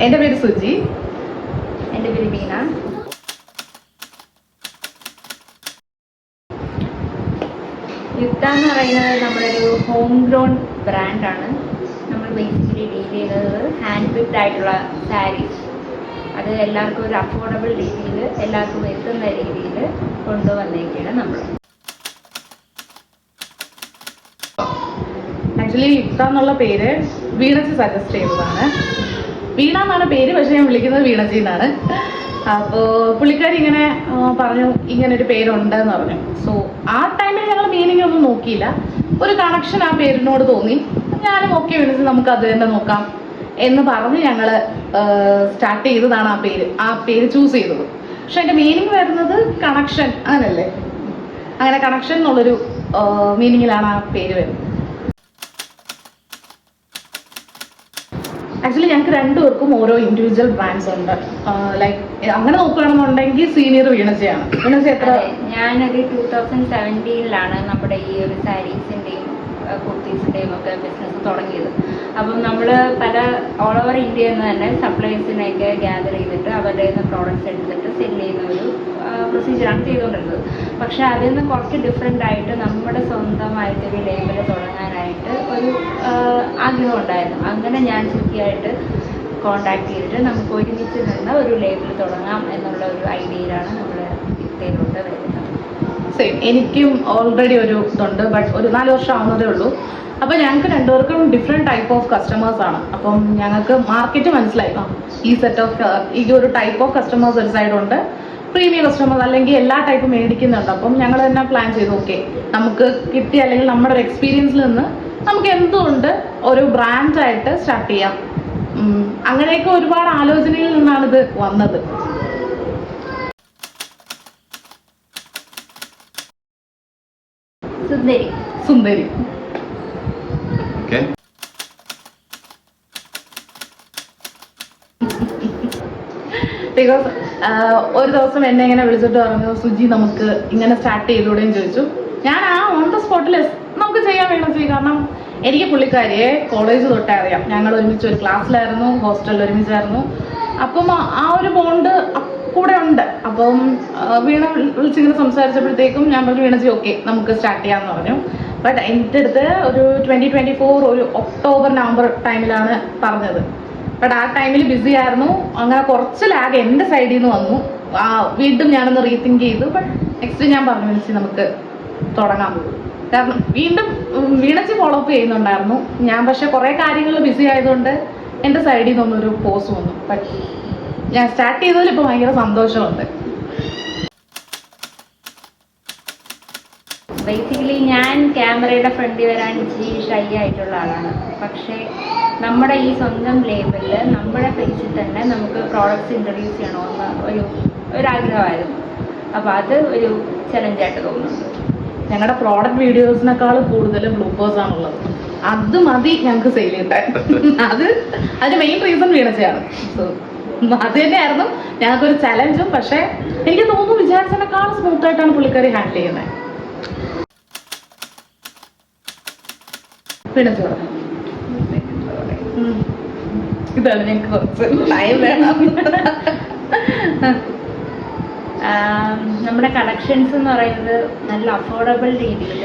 എൻ്റെ പേര് സുജി. എൻ്റെ പേര് ബീന. യുക്ത എന്ന് പറയുന്നത് നമ്മുടെ ഒരു ഹോം ഗ്രോൺ ബ്രാൻഡാണ്. നമ്മൾ ബേസിക്കലി ഡീൽ ചെയ്യുന്നത് ഹാൻഡ് പിക്ഡ് ആയിട്ടുള്ള സാരീസ്. അത് എല്ലാവർക്കും ഒരു അഫോർഡബിൾ രീതിയിൽ എല്ലാവർക്കും എത്തുന്ന രീതിയിൽ കൊണ്ടുവന്നേക്കാണ് നമ്മൾ. ആക്ച്വലി യുക്ത എന്നുള്ള പേര് വീണച്ചി സജസ്റ്റ് ചെയ്തതാണ്. വീണ എന്നാണ് പേര്, പക്ഷെ ഞാൻ വിളിക്കുന്നത് വീണച്ചി എന്നാണ്. അപ്പോൾ പുള്ളിക്കാരി ഇങ്ങനെ പറഞ്ഞു ഇങ്ങനൊരു പേരുണ്ടെന്ന് പറഞ്ഞു. സോ ആ ടൈമിൽ ഞങ്ങൾ മീനിങ് ഒന്നും നോക്കിയില്ല. ഒരു കണക്ഷൻ ആ പേരിനോട് തോന്നി. ഞാനും ഓക്കെ വിളിച്ച് നമുക്ക് അത് തന്നെ നോക്കാം എന്ന് പറഞ്ഞ് ഞങ്ങൾ സ്റ്റാർട്ട് ചെയ്തതാണ് ആ പേര് ചൂസ് ചെയ്തത്. പക്ഷെ അതിൻ്റെ മീനിങ് വരുന്നത് കണക്ഷൻ, അങ്ങനല്ലേ? അങ്ങനെ കണക്ഷൻ എന്നുള്ളൊരു മീനിങ്ങിലാണ് ആ പേര് വരുന്നത്. ആക്ച്വലി ഞങ്ങൾക്ക് രണ്ടുപേർക്കും ഓരോ ഇൻഡിവിജ്വൽ ബ്രാൻഡ്സ് ഉണ്ട്. ലൈക്ക് അങ്ങനെ നോക്കുകയാണെന്നുണ്ടെങ്കിൽ സീനിയർ വീണച്ചയാണ്. വീണച്ച എത്ര? ഞാനൊരു 2017 നമ്മുടെ ഈ ഒരു സാരീസിൻ്റെയും കുർത്തീസിൻ്റെയും ഒക്കെ ബിസിനസ് തുടങ്ങിയത്. അപ്പം നമ്മൾ പല ഓൾ ഓവർ ഇന്ത്യയിൽ നിന്ന് തന്നെ സപ്ലൈസിനെയൊക്കെ ഗ്യാദർ ചെയ്തിട്ട് അവരുടെ നിന്ന് പ്രോഡക്റ്റ്സ് എടുത്തിട്ട് സെല് ചെയ്യുന്ന ഒരു പ്രൊസീജിയറാണ് ചെയ്തുകൊണ്ടിരുന്നത്. പക്ഷേ അതിൽ നിന്ന് കുറച്ച് ഡിഫറെൻ്റ് ആയിട്ട് നമ്മുടെ സ്വന്തമായിട്ടൊരു ലേബൽ തുടങ്ങാനായിട്ട് ഒരു ആഗ്രഹം ഉണ്ടായിരുന്നു. അങ്ങനെ ഞാൻ സുഖിയായിട്ട് കോണ്ടാക്ട് ചെയ്തിട്ട് നമുക്ക് ഒരുമിച്ച് നിന്ന് ഒരു ലേബൽ തുടങ്ങാം എന്നുള്ള ഒരു ഐഡിയയിലാണ് നമ്മൾ ഇത്തയിലോട്ട് വരുന്നത്. സെയിം, എനിക്കും ഓൾറെഡി ഒരു ഇതുണ്ട്. ബട്ട് ഒരു 4 വർഷം ആവുന്നതേ ഉള്ളൂ. അപ്പോൾ ഞങ്ങൾക്ക് രണ്ടുപേർക്കും ഡിഫറെൻറ്റ് ടൈപ്പ് ഓഫ് കസ്റ്റമേഴ്സാണ്. അപ്പം ഞങ്ങൾക്ക് മാർക്കറ്റ് മനസ്സിലായി. ഈ ഒരു ടൈപ്പ് ഓഫ് കസ്റ്റമേഴ്സ് ഒരു സൈഡുണ്ട്, പ്രീമിയം കസ്റ്റമേഴ്സ് അല്ലെങ്കിൽ എല്ലാ ടൈപ്പും മേടിക്കുന്നുണ്ട്. അപ്പം ഞങ്ങൾ തന്നെ പ്ലാൻ ചെയ്തു, ഓക്കെ നമുക്ക് കിട്ടിയ അല്ലെങ്കിൽ നമ്മുടെ ഒരു എക്സ്പീരിയൻസിൽ നിന്ന് നമുക്ക് എന്തുകൊണ്ട് ഒരു ബ്രാൻഡായിട്ട് സ്റ്റാർട്ട് ചെയ്യാം. അങ്ങനെയൊക്കെ ഒരുപാട് ആലോചനയിൽ നിന്നാണ് ഇത് വന്നത്. സുന്ദരി. ബിക്കോസ് ഒരു ദിവസം എന്നെ ഇങ്ങനെ വിളിച്ചിട്ട് പറഞ്ഞു, സുജി നമുക്ക് ഇങ്ങനെ സ്റ്റാർട്ട് ചെയ്തുകൂടെയും ചോദിച്ചു. ഞാൻ ഓൺ ദ സ്പോട്ടിൽ നമുക്ക് ചെയ്യാൻ വേണം ചെയ്യും. കാരണം എനിക്ക് പുള്ളിക്കാരിയെ കോളേജ് തൊട്ടേ അറിയാം. ഞങ്ങൾ ഒരുമിച്ച് ഒരു ക്ലാസ്സിലായിരുന്നു, ഹോസ്റ്റലിൽ ഒരുമിച്ചായിരുന്നു. അപ്പം ആ ഒരു ബോണ്ട് കൂടെ ഉണ്ട്. അപ്പം വീണ വിളിച്ചിങ്ങനെ സംസാരിച്ചപ്പോഴത്തേക്കും ഞാൻ പറഞ്ഞു, വീണച്ചി ഓക്കെ നമുക്ക് സ്റ്റാർട്ട് ചെയ്യാമെന്ന് പറഞ്ഞു. ബട്ട് എൻ്റെ അടുത്ത് ഒരു 2024 ഒരു ഒക്ടോബർ നവംബർ ടൈമിലാണ് പറഞ്ഞത്. ബട്ട് ആ ടൈമിൽ ബിസി ആയിരുന്നു. അങ്ങനെ കുറച്ച് ലാഗ് എൻ്റെ സൈഡിൽ നിന്ന് വന്നു. വീണ്ടും ഞാനൊന്ന് റീതിങ്ക് ചെയ്തു. ബട്ട് നെക്സ്റ്റ് ഞാൻ പറഞ്ഞു, വിളിച്ച് നമുക്ക് തുടങ്ങാൻ. കാരണം വീണ്ടും വീണച്ചി ഫോളോ അപ്പ് ചെയ്യുന്നുണ്ടായിരുന്നു ഞാൻ. പക്ഷെ കുറേ കാര്യങ്ങൾ ബിസി ആയതുകൊണ്ട് എൻ്റെ സൈഡിൽ നിന്നൊന്നൊരു പോസ് വന്നു. ബട്ട് ഞാൻ സ്റ്റാർട്ട് ചെയ്തതിൽ ഇപ്പോൾ ഭയങ്കര സന്തോഷമുണ്ട്. ബേസിക്കലി ഞാൻ ക്യാമറയുടെ ഫ്രണ്ടിൽ വരാൻ ഇച്ചിരി ഷൈ ആയിട്ടുള്ള ആളാണ്. പക്ഷേ നമ്മുടെ ഈ സ്വന്തം ലേബലിൽ നമ്മുടെ ഫേസിൽ തന്നെ നമുക്ക് പ്രോഡക്റ്റ്സ് ഇൻട്രൊഡ്യൂസ് ചെയ്യണമെന്ന് ഒരാഗ്രഹമായിരുന്നു. അപ്പോൾ അത് ഒരു ചലഞ്ചായിട്ട് തോന്നുന്നുണ്ട്. ഞങ്ങളുടെ പ്രോഡക്റ്റ് വീഡിയോസിനേക്കാൾ കൂടുതൽ ബ്ലൂപ്പേഴ്സ് ആണുള്ളത്. അത് മതി ഞങ്ങൾക്ക് സെയിൽ കിട്ടാൻ. അതിന് മെയിൻ റീസൺ വീണച്ചയാണ്. സോ അത് തന്നെയായിരുന്നു ഞങ്ങൾക്കൊരു ചലഞ്ചും. പക്ഷേ എനിക്ക് തോന്നുന്നു വിചാരിച്ചതിനേക്കാൾ സ്മൂത്തായിട്ടാണ് പുള്ളിക്കാരി ഹാൻഡിൽ ചെയ്യുന്നത്. വീണച്ചി പറഞ്ഞു, ഇതാണ് ഞങ്ങൾക്ക് കുറച്ച് ടൈം വേണം. നമ്മുടെ കളക്ഷൻസ് എന്ന് പറയുന്നത് നല്ല അഫോർഡബിൾ രീതിയിൽ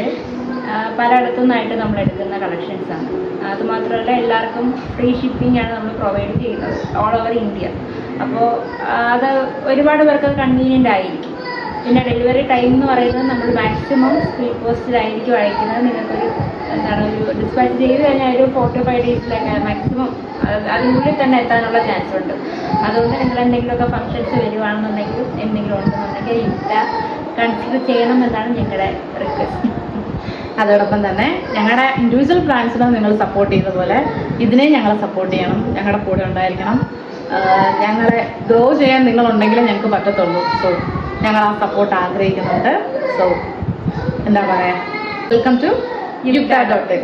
പലയിടത്തു നിന്നായിട്ട് നമ്മൾ എടുക്കുന്ന കളക്ഷൻസാണ്. അതുമാത്രമല്ല എല്ലാവർക്കും ഫ്രീ ഷിപ്പിംഗ് ആണ് നമ്മൾ പ്രൊവൈഡ് ചെയ്യുന്നത് ഓൾ ഓവർ ഇന്ത്യ. അപ്പോൾ അത് ഒരുപാട് പേർക്ക് കൺവീനിയൻ്റ് ആയിരിക്കും. പിന്നെ ഡെലിവറി ടൈം എന്ന് പറയുന്നത് നമ്മൾ മാക്സിമം സ്പീഡ് പോസ്റ്റിലായിരിക്കും അയക്കുന്നത്. നിങ്ങൾക്കൊരു ഒരു ഡിസ്പാച്ച് ചെയ്ത് കഴിഞ്ഞാൽ ഒരു 45 ഡേയ്സിലൊക്കെ മാക്സിമം അതിനുള്ളിൽ തന്നെ എത്താനുള്ള ചാൻസ് ഉണ്ട്. അതുകൊണ്ട് നിങ്ങൾ എന്തെങ്കിലുമൊക്കെ ഫങ്ഷൻസ് വരുവാണെന്നുണ്ടെങ്കിലും എന്തെങ്കിലും ഉണ്ടെന്നുണ്ടെങ്കിൽ യുക്ത കൺസിഡർ ചെയ്യണമെന്നാണ് ഞങ്ങളുടെ റിക്വസ്റ്റ്. അതോടൊപ്പം തന്നെ ഞങ്ങളുടെ ഇൻഡിവിജ്വൽ ബ്രാൻഡ്സിനെ നിങ്ങൾ സപ്പോർട്ട് ചെയ്യുന്ന പോലെ ഇതിനെ ഞങ്ങളെ സപ്പോർട്ട് ചെയ്യണം, ഞങ്ങളുടെ കൂടെ ഉണ്ടായിരിക്കണം. ഞങ്ങളെ ഗ്രോ ചെയ്യാൻ നിങ്ങളുണ്ടെങ്കിലേ ഞങ്ങൾക്ക് പറ്റത്തുള്ളൂ. സോ ഞങ്ങൾ ആ സപ്പോർട്ട് ആഗ്രഹിക്കുന്നുണ്ട്. സോ എന്താ പറയുക, വെൽക്കം ടു യുക്ത.in.